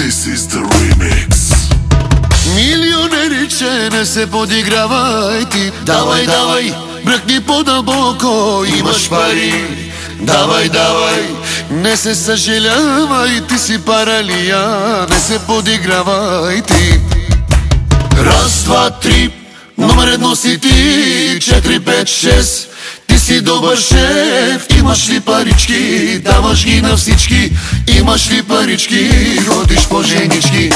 This is the remix. Милионериче, не се подигравай ти. Давай, давай, бръкни по-дълбоко, имаш пари. Давай, давай, не се съжалявай, ти си паралия. Не се подигравай ти. Раз, два, три, номер едно си ти. 4, 5, 6, ти си добър шеф. Имаш ли парички, даваш ги на всички. Имаш ли парички, ходиш по женички.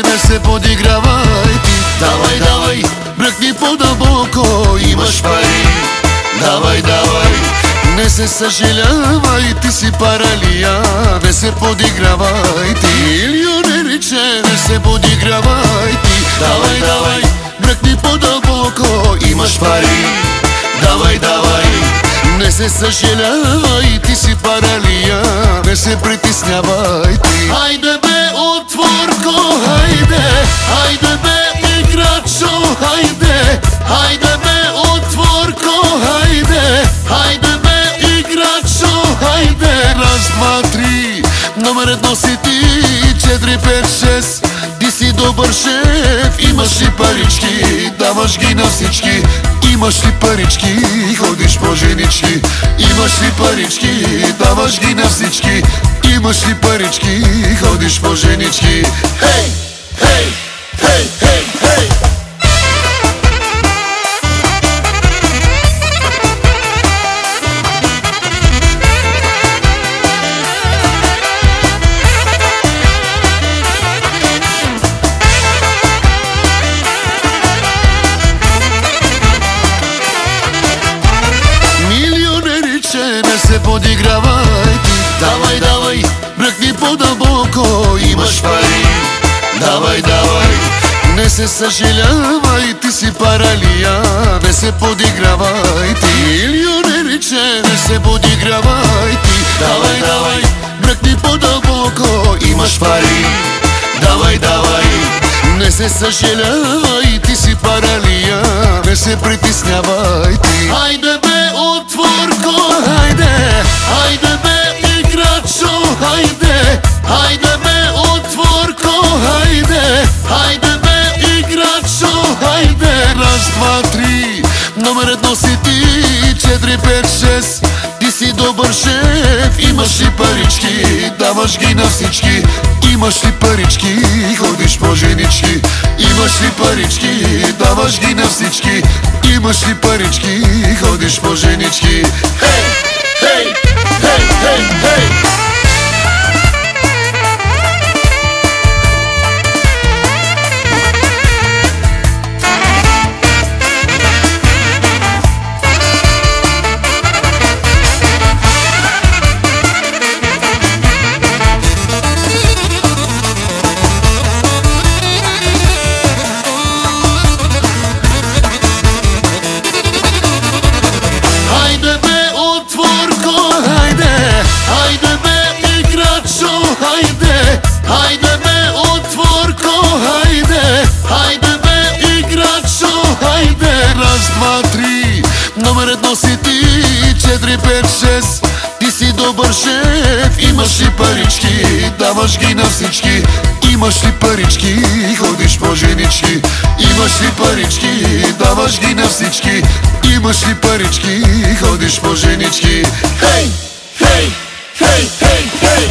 Не се подигравай ти. Давай, давай, бръкни по-дълбоко, имаш пари. Давай, давай, не се съжалявай, ти си паралия. Не се подигравай ти. Милионериче, не се подигравай ти. Давай, давай, бръкни по-дълбоко, имаш пари. Давай, давай, не се съжалявай, ти си паралия. Не се притеснявай ти. Хайде бе, отворко, хайде. Хайде бе, играчо, хайде. Хайде бе, отворко, хайде. Хайде бе, играчо, хайде. Раз, два, три, номер едно си ти. 4, 5, 6, ти си добър шеф. Имаш ли парички, даваш ги на всички. Имаш ли парички, ходиш по женички. Имаш ли парички, даваш ги на всички. Имаш ли парички, ходиш по женички. Хей, хей, хей, хей, хей. Не се подигравай ти. Давай, давай, бръкни по-дълбоко, имаш пари. Давай, давай, не се съжалявай, ти си паралия. Не се подигравай ти. Милионериче, не се подигравай ти. Давай, давай, бръкни по-дълбоко, имаш пари. Давай, давай, не се съжалявай, ти си паралия. Не се притеснявай ти. Хайде бе, отворко, хайде. Хайде бе, играчо, хайде. Хайде бе, отворко, хайде. Хайде бе, играчо, хайде. Раз, два, три, номер едно си ти. 4, 5, 6, ти си добър шеф. Имаш ли парички, даваш ги на всички. Имаш ли парички, ходиш по женички. Имаш ли парички, даваш ги на всички. Имаш ли парички, ходиш по женички. Хей, хей, хей, хей, хей. Хайде бе, отворко, хайде. Хайде бе, играчо, хайде. Раз, два, три, номер едно си ти. 4, 5, 6, ти си добър шеф. Имаш ли парички, даваш ги на всички. Имаш ли парички, ходиш по женички. Имаш ли парички, даваш ги на всички. Имаш ли парички, ходиш по женички. Хей, хей, хей, хей, хей.